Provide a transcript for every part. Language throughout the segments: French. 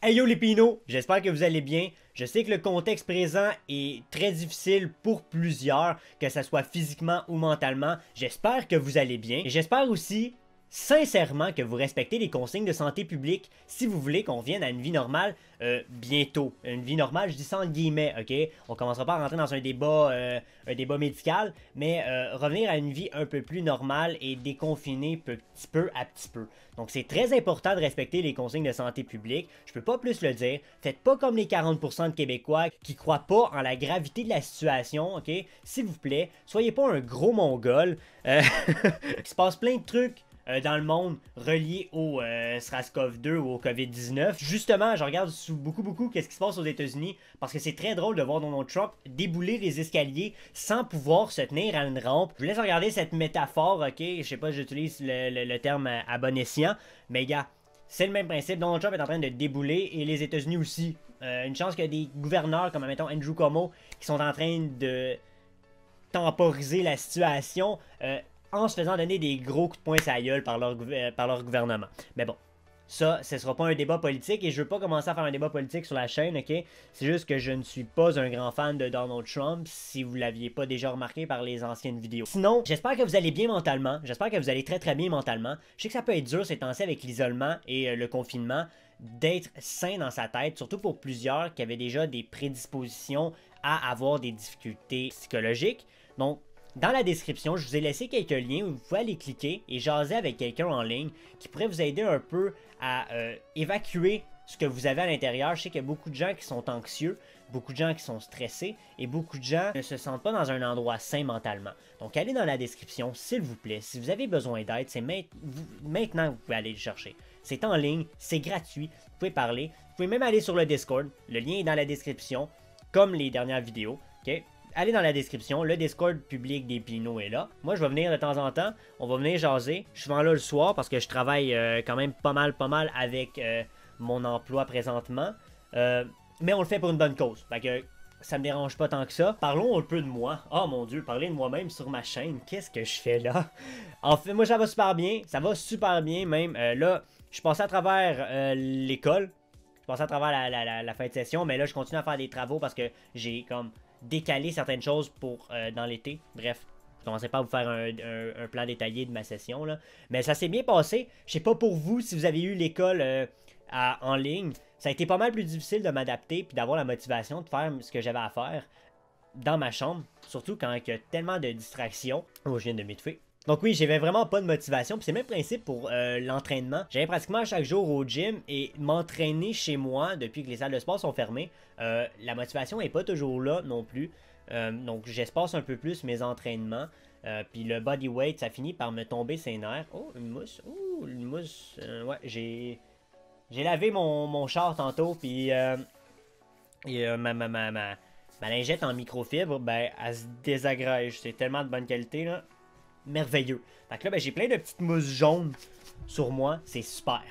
Hey yo les pinots, j'espère que vous allez bien. Je sais que le contexte présent est très difficile pour plusieurs, que ce soit physiquement ou mentalement. J'espère que vous allez bien. Et j'espère aussi, sincèrement, que vous respectez les consignes de santé publique si vous voulez qu'on revienne à une vie normale bientôt. Une vie normale, je dis ça en guillemets, ok? On commencera pas à rentrer dans un débat médical, mais revenir à une vie un peu plus normale et déconfiner petit peu à petit peu. Donc c'est très important de respecter les consignes de santé publique. Je peux pas plus le dire. Faites pas comme les 40% de Québécois qui croient pas en la gravité de la situation, ok? S'il vous plaît, soyez pas un gros mongol. Il se passe plein de trucs dans le monde reliés au SRAS-CoV-2 ou au COVID-19. Justement, je regarde beaucoup qu'est-ce qui se passe aux États-Unis parce que c'est très drôle de voir Donald Trump débouler les escaliers sans pouvoir se tenir à une rampe. Je vous laisse regarder cette métaphore, ok? Je sais pas si j'utilise le terme à bon escient, mais gars, c'est le même principe. Donald Trump est en train de débouler et les États-Unis aussi. Une chance qu'il y a des gouverneurs comme, mettons, Andrew Cuomo qui sont en train de temporiser la situation en se faisant donner des gros coups de poing sur la gueule par leur gouvernement. Mais bon, ça, ce sera pas un débat politique et je veux pas commencer à faire un débat politique sur la chaîne, ok? C'est juste que je ne suis pas un grand fan de Donald Trump, si vous l'aviez pas déjà remarqué par les anciennes vidéos. Sinon, j'espère que vous allez bien mentalement, j'espère que vous allez très bien mentalement. Je sais que ça peut être dur ces temps-ci avec l'isolement et le confinement, d'être sain dans sa tête, surtout pour plusieurs qui avaient déjà des prédispositions à avoir des difficultés psychologiques. Donc, dans la description, je vous ai laissé quelques liens où vous pouvez aller cliquer et jaser avec quelqu'un en ligne qui pourrait vous aider un peu à évacuer ce que vous avez à l'intérieur. Je sais qu'il y a beaucoup de gens qui sont anxieux, beaucoup de gens qui sont stressés et beaucoup de gens ne se sentent pas dans un endroit sain mentalement. Donc allez dans la description, s'il vous plaît. Si vous avez besoin d'aide, c'est maintenant que vous pouvez aller le chercher. C'est en ligne, c'est gratuit, vous pouvez parler. Vous pouvez même aller sur le Discord, le lien est dans la description, comme les dernières vidéos. Ok? Allez dans la description, le Discord public des Pinots est là. Moi, je vais venir de temps en temps, on va venir jaser. Je suis souvent là le soir parce que je travaille quand même pas mal avec mon emploi présentement. Mais on le fait pour une bonne cause, fait que ça me dérange pas tant que ça. Parlons un peu de moi. Oh mon dieu, parler de moi-même sur ma chaîne, qu'est-ce que je fais là? En fait, moi ça va super bien même. Là, je suis passé à travers l'école, je suis passé à travers la fin de session, mais là je continue à faire des travaux parce que j'ai comme décaler certaines choses pour dans l'été. Bref, je commencerai pas à vous faire un plan détaillé de ma session, là. Mais ça s'est bien passé. Je sais pas pour vous, si vous avez eu l'école en ligne, ça a été pas mal plus difficile de m'adapter puis d'avoir la motivation de faire ce que j'avais à faire dans ma chambre. Surtout quand il y a tellement de distractions. Oh, je viens de m'étouffer. Donc oui, j'avais vraiment pas de motivation, puis c'est le même principe pour l'entraînement. J'allais pratiquement chaque jour au gym et m'entraîner chez moi depuis que les salles de sport sont fermées. La motivation est pas toujours là non plus, donc j'espace un peu plus mes entraînements. Puis le bodyweight, ça finit par me tomber ses nerfs. Oh, une mousse, ouh, une mousse, ouais, j'ai lavé mon char tantôt, puis ma lingette en microfibre, ben, elle se désagrège, c'est tellement de bonne qualité, là. Merveilleux. Fait que là, ben, j'ai plein de petites mousses jaunes sur moi. C'est super.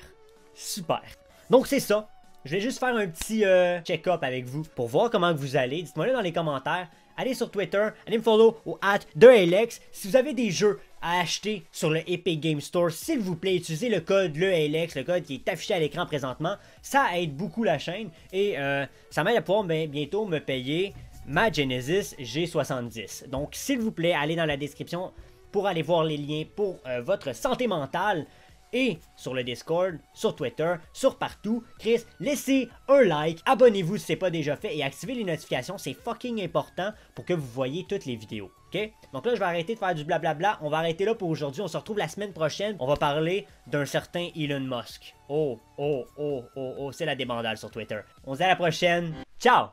Super. Donc, c'est ça. Je vais juste faire un petit check-up avec vous pour voir comment vous allez. Dites-moi là dans les commentaires. Allez sur Twitter. Allez me follow au @TheAlex. Si vous avez des jeux à acheter sur le Epic Game Store, s'il vous plaît, utilisez le code LEALEX, le code qui est affiché à l'écran présentement. Ça aide beaucoup la chaîne et ça m'aide à pouvoir bientôt me payer ma Genesis G70. Donc, s'il vous plaît, allez dans la description pour aller voir les liens pour votre santé mentale et sur le Discord, sur Twitter, sur partout. Chris, laissez un like, abonnez-vous si ce n'est pas déjà fait et activez les notifications, c'est fucking important pour que vous voyez toutes les vidéos. Ok? Donc là, je vais arrêter de faire du blablabla. On va arrêter là pour aujourd'hui. On se retrouve la semaine prochaine. On va parler d'un certain Elon Musk. Oh, c'est la débandale sur Twitter. On se dit à la prochaine. Ciao!